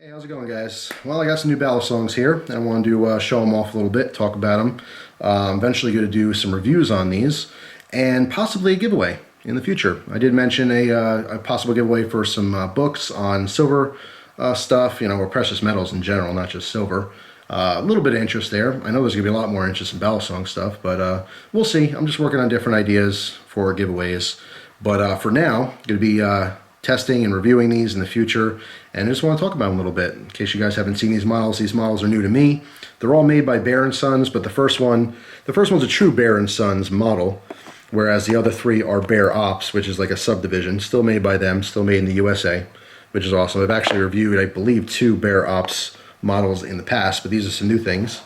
Hey, how's it going, guys? Well, I got some new Balisongs here, and I wanted to show them off a little bit, talk about them. Eventually going to do some reviews on these, and possibly a giveaway in the future. I did mention a possible giveaway for some books on silver stuff, or precious metals in general, not just silver. A little bit of interest there. I know there's going to be a lot more interest in Balisong stuff, but we'll see. I'm just working on different ideas for giveaways. But for now, going to be testing and reviewing these in the future, and I just want to talk about them a little bit in case you guys haven't seen these models are new to me. They're all made by Bear & Sons, but the first one's a true Bear & Sons model, whereas the other three are Bear Ops, which is like a subdivision, still made by them, still made in the USA, which is awesome. I've actually reviewed, I believe, 2 Bear Ops models in the past, but these are some new things.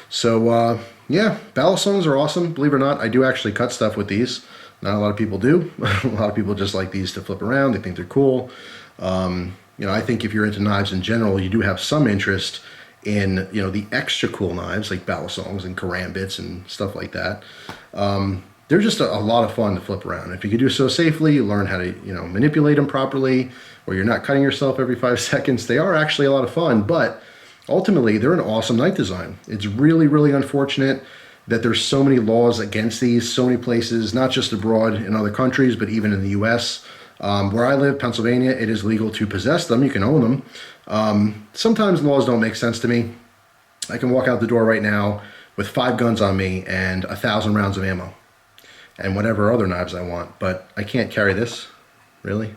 So yeah, Balisongs are awesome. Believe it or not, I do actually cut stuff with these. Not a lot of people do. A lot of people just like these to flip around. They think they're cool. I think if you're into knives in general, you do have some interest in, the extra cool knives like Balisongs and karambits and stuff like that. They're just a lot of fun to flip around. If you can do so safely, you learn how to, manipulate them properly, or you're not cutting yourself every 5 seconds. They are actually a lot of fun, but ultimately they're an awesome knife design. It's really, really unfortunate that there's so many laws against these, so many places, not just abroad in other countries, but even in the US. Where I live, Pennsylvania, it is legal to possess them. You can own them. Sometimes laws don't make sense to me. I can walk out the door right now with 5 guns on me and 1,000 rounds of ammo and whatever other knives I want, but I can't carry this. Really?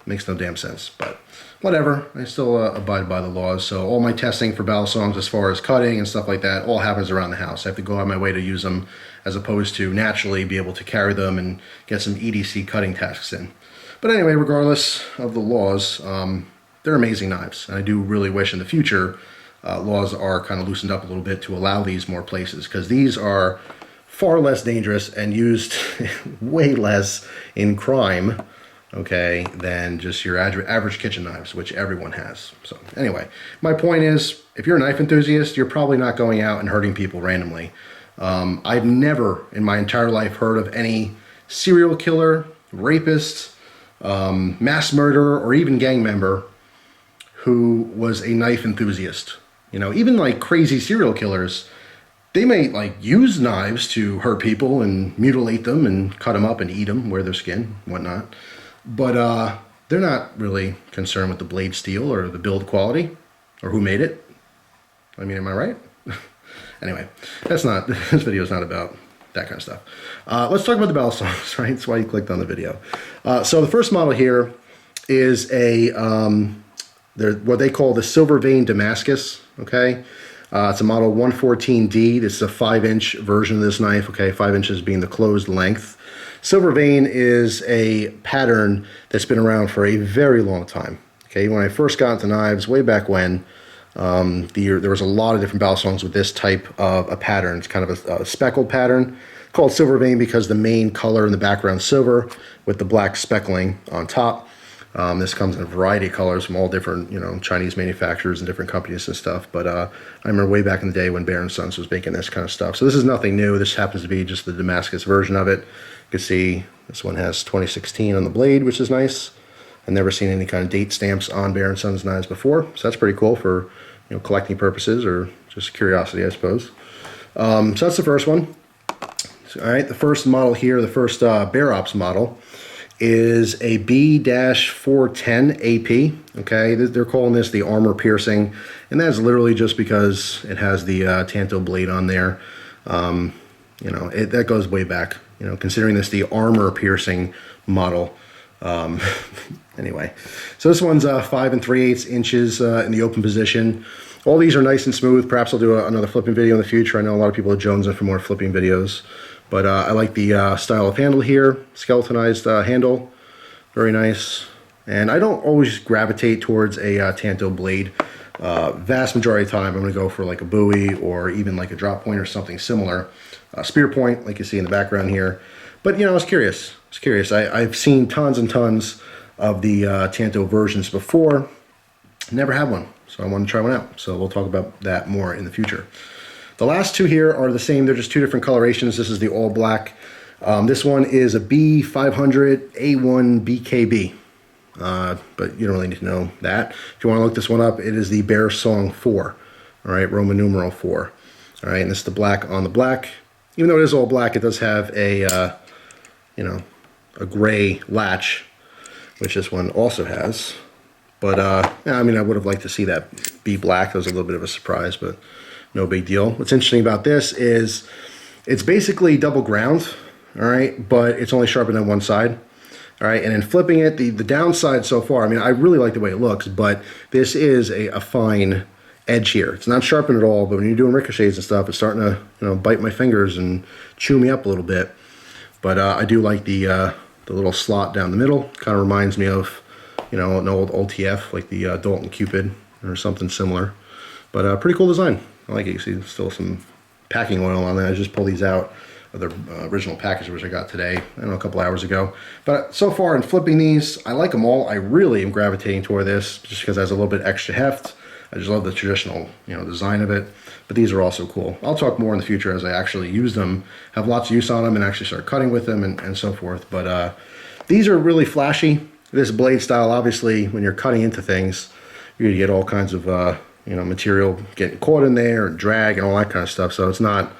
Makes no damn sense, but whatever. I still abide by the laws. So all my testing for Balisongs as far as cutting and stuff like that all happens around the house. I have to go out of my way to use them as opposed to naturally be able to carry them and get some EDC cutting tasks in. But anyway, regardless of the laws, they're amazing knives. And I do really wish in the future laws are kind of loosened up a little bit to allow these more places, because these are far less dangerous and used way less in crime, okay, than just your average kitchen knives, which everyone has. So anyway, my point is, if you're a knife enthusiast, you're probably not going out and hurting people randomly. I've never in my entire life heard of any serial killer, rapist, mass murderer, or even gang member who was a knife enthusiast. Even like crazy serial killers, they may like use knives to hurt people and mutilate them and cut them up and eat them, wear their skin, whatnot. But they're not really concerned with the blade steel or the build quality or who made it. I mean, am I right? Anyway, this video is not about that kind of stuff. Let's talk about the Balisongs, right? That's why you clicked on the video. So the first model here is what they call the Silver Vein Damascus, okay? It's a model 114D. This is a 5-inch version of this knife, okay? 5 inches being the closed length. Silver Vein is a pattern that's been around for a very long time. Okay, when I first got into knives, way back when, there was a lot of different Balisongs with this type of a pattern. It's kind of a speckled pattern called Silver Vein because the main color in the background is silver with the black speckling on top. This comes in a variety of colors from all different, Chinese manufacturers and different companies and stuff. But I remember way back in the day when Bear & Sons was making this kind of stuff. So this is nothing new. This happens to be just the Damascus version of it. You can see this one has 2016 on the blade, which is nice. I've never seen any kind of date stamps on Bear & Sons knives before. So that's pretty cool for, collecting purposes or just curiosity, I suppose. So that's the first one. All right, the first model here, the first Bear Ops model, is a B-410 AP. Okay, they're calling this the armor piercing, and that's literally just because it has the Tanto blade on there. That goes way back. Considering this the armor piercing model. Anyway, so this one's 5 3/8 inches in the open position. All these are nice and smooth. Perhaps I'll do another flipping video in the future. I know a lot of people are jonesing for more flipping videos. But I like the style of handle here, skeletonized handle, very nice. And I don't always gravitate towards a Tanto blade. Vast majority of the time, I'm going to go for like a buoy or even like a drop point or something similar. Spear point, like you see in the background here. But I was curious. I've seen tons and tons of the Tanto versions before. Never had one, so I want to try one out. So we'll talk about that more in the future. The last two here are the same. They're just 2 different colorations. This is the all black. This one is a B500 A1 BKB. but you don't really need to know that. If you want to look this one up, it is the Balisongs 4, all right, Roman numeral 4, all right, and this is the black on the black. Even though it is all black, it does have a, you know, a gray latch, which this one also has. But, yeah, I mean, I would have liked to see that be black. That was a little bit of a surprise, but no big deal. What's interesting about this is it's basically double ground, all right, but it's only sharpened on one side. All right, and then flipping it, the downside so far, I mean, I really like the way it looks, but this is a fine edge here. It's not sharpened at all, but when you're doing ricochets and stuff, it's starting to, you know, bite my fingers and chew me up a little bit. But I do like the little slot down the middle. Kind of reminds me of, you know, an old OTF, like the Dalton Cupid or something similar. But pretty cool design. I like it. You see still some packing oil on that. I just pulled these out of the original package, which I got today, I don't know, a couple hours ago. But so far in flipping these, I like them all. I really am gravitating toward this just because it has a little bit extra heft. I just love the traditional, you know, design of it. But these are also cool. I'll talk more in the future as I actually use them, have lots of use on them, and actually start cutting with them and so forth. But these are really flashy. This blade style, obviously, when you're cutting into things, you're gonna get all kinds of, you know, material getting caught in there, and drag, and all that kind of stuff. So it's not,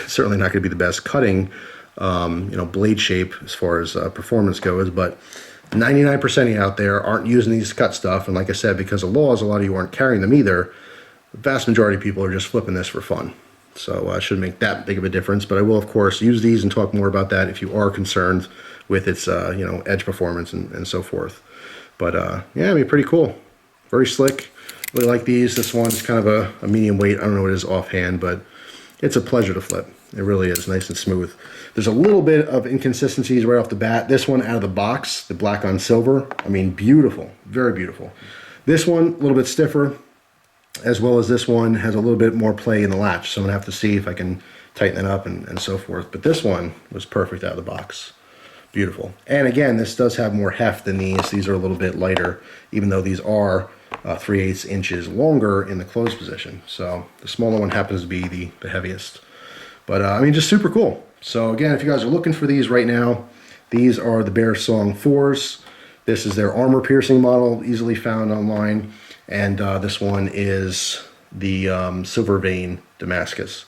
certainly not gonna be the best cutting, you know, blade shape as far as performance goes, but 99% of you out there aren't using these to cut stuff, and like I said, because of laws, a lot of you aren't carrying them either. The vast majority of people are just flipping this for fun. So I shouldn't make that big of a difference, but I will, of course, use these and talk more about that if you are concerned with its, you know, edge performance and so forth. But yeah, I mean, pretty cool. Very slick. Really like these. This one is kind of a medium weight. I don't know what it is offhand, but it's a pleasure to flip. It really is nice and smooth. There's a little bit of inconsistencies right off the bat. This one out of the box, the black on silver, I mean, beautiful, very beautiful. This one, a little bit stiffer, as well as this one has a little bit more play in the latch. So I'm gonna have to see if I can tighten it up and so forth. But this one was perfect out of the box. Beautiful. And again, this does have more heft than these. These are a little bit lighter, even though these are 3/8 inches longer in the closed position. So the smaller one happens to be the heaviest. But I mean, just super cool. So again, if you guys are looking for these right now, these are the Balisongs 4s. This is their armor piercing model, easily found online. And this one is the silver vein Damascus.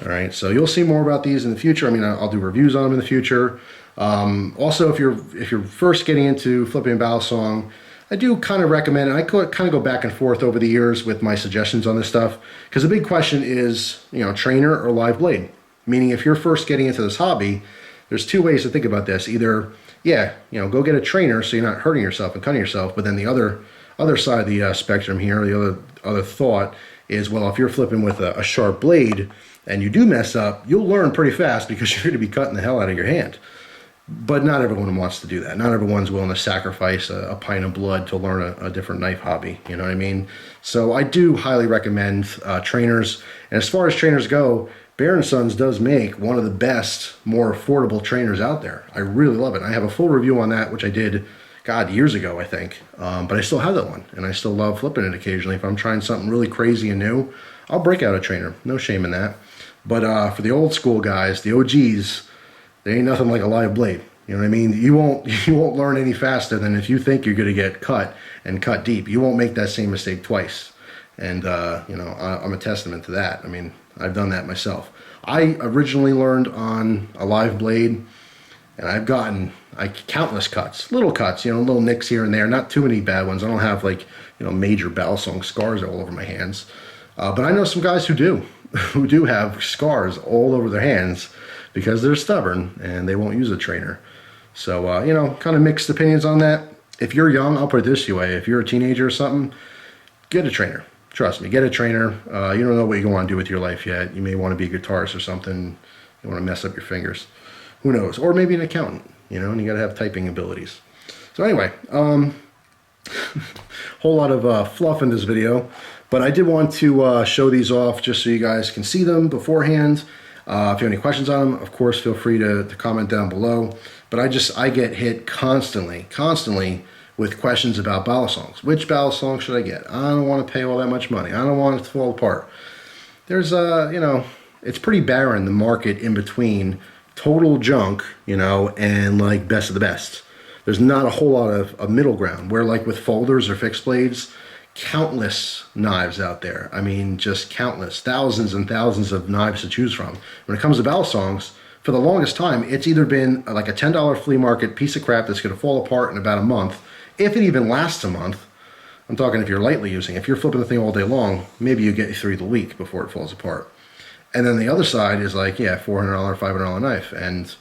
All right, so you'll see more about these in the future. I mean, I'll do reviews on them in the future. Also, if you're first getting into flipping Balisong, I do kind of recommend, and I kind of go back and forth over the years with my suggestions on this stuff, because the big question is, you know, trainer or live blade. Meaning, if you're first getting into this hobby, there's two ways to think about this. Either, yeah, you know, go get a trainer so you're not hurting yourself and cutting yourself. But then the other side of the spectrum here, the other thought is, well, if you're flipping with a sharp blade and you do mess up, you'll learn pretty fast because you're going to be cutting the hell out of your hand. But not everyone wants to do that. Not everyone's willing to sacrifice a pint of blood to learn a different knife hobby. You know what I mean? So I do highly recommend trainers. And as far as trainers go, Bear & Sons does make one of the best, more affordable trainers out there. I really love it. I have a full review on that, which I did, God, years ago, I think. But I still have that one, and I still love flipping it occasionally. If I'm trying something really crazy and new, I'll break out a trainer. No shame in that. But for the old school guys, the OGs, there ain't nothing like a live blade. You know what I mean? You won't learn any faster than if you think you're going to get cut and cut deep. You won't make that same mistake twice. And, you know, I'm a testament to that. I mean, I've done that myself. I originally learned on a live blade, and I've gotten countless cuts, little cuts, you know, little nicks here and there, not too many bad ones. I don't have, like, you know, major Balisong scars all over my hands. But I know some guys who do have scars all over their hands because they're stubborn and they won't use a trainer. So, you know, kind of mixed opinions on that. If you're young, I'll put it this way. If you're a teenager or something, get a trainer. Trust me, get a trainer. You don't know what you want to do with your life yet. You may want to be a guitarist or something. You want to mess up your fingers. Who knows? Or maybe an accountant, you know, and you got to have typing abilities. So anyway, whole lot of fluff in this video. But I did want to show these off just so you guys can see them beforehand. If you have any questions on them, of course, feel free to comment down below. But I get hit constantly with questions about Balisongs. Which Balisong should I get? I don't want to pay all that much money. I don't want it to fall apart. There's you know, it's pretty barren, the market in between total junk, you know, and like best of the best. There's not a whole lot of middle ground, where like with folders or fixed blades, countless knives out there. I mean, just countless, thousands and thousands of knives to choose from. When it comes to Balisongs, for the longest time, it's either been like a $10 flea market piece of crap that's going to fall apart in about a month, if it even lasts a month. I'm talking if you're lightly using it. If you're flipping the thing all day long, maybe you get through the week before it falls apart. And then the other side is like, yeah, $400, $500 knife, and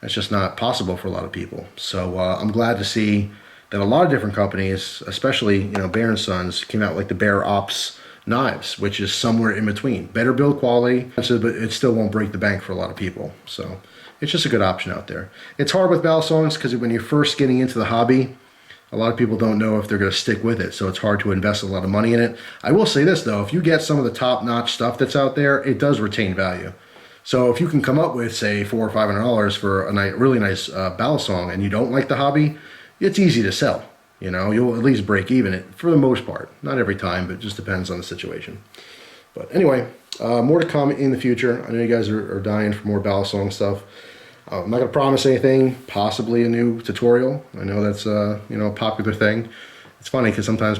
that's just not possible for a lot of people. So I'm glad to see that a lot of different companies, especially Bear & Sons, came out like the Bear Ops knives, which is somewhere in between. Better build quality, but it still won't break the bank for a lot of people. So it's just a good option out there. It's hard with Balisongs because when you're first getting into the hobby, a lot of people don't know if they're going to stick with it, so it's hard to invest a lot of money in it. I will say this, though. If you get some of the top-notch stuff that's out there, it does retain value. So if you can come up with, say, $400 or $500 for a really nice Balisong and you don't like the hobby, it's easy to sell. You'll at least break even for the most part. Not every time, but it just depends on the situation. But anyway, more to come in the future. I know you guys are dying for more Balisong stuff. I'm not going to promise anything, possibly a new tutorial. I know that's a popular thing. It's funny because sometimes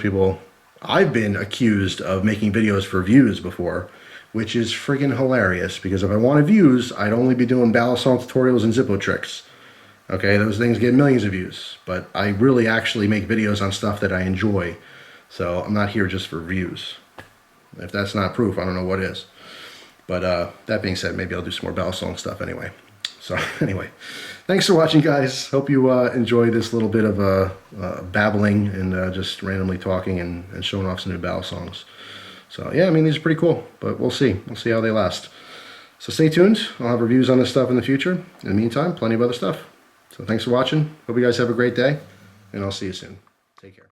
I've been accused of making videos for views before, which is friggin' hilarious, because if I wanted views, I'd only be doing Balisong tutorials and Zippo tricks. Okay, those things get millions of views, but I really actually make videos on stuff that I enjoy. So I'm not here just for views. If that's not proof, I don't know what is. But that being said, maybe I'll do some more Balisong stuff anyway. So anyway, thanks for watching, guys. Hope you enjoy this little bit of babbling and just randomly talking and showing off some new Balisongs. So yeah, I mean, these are pretty cool, but we'll see. We'll see how they last. So stay tuned. I'll have reviews on this stuff in the future. In the meantime, plenty of other stuff. So thanks for watching. Hope you guys have a great day, and I'll see you soon. Take care.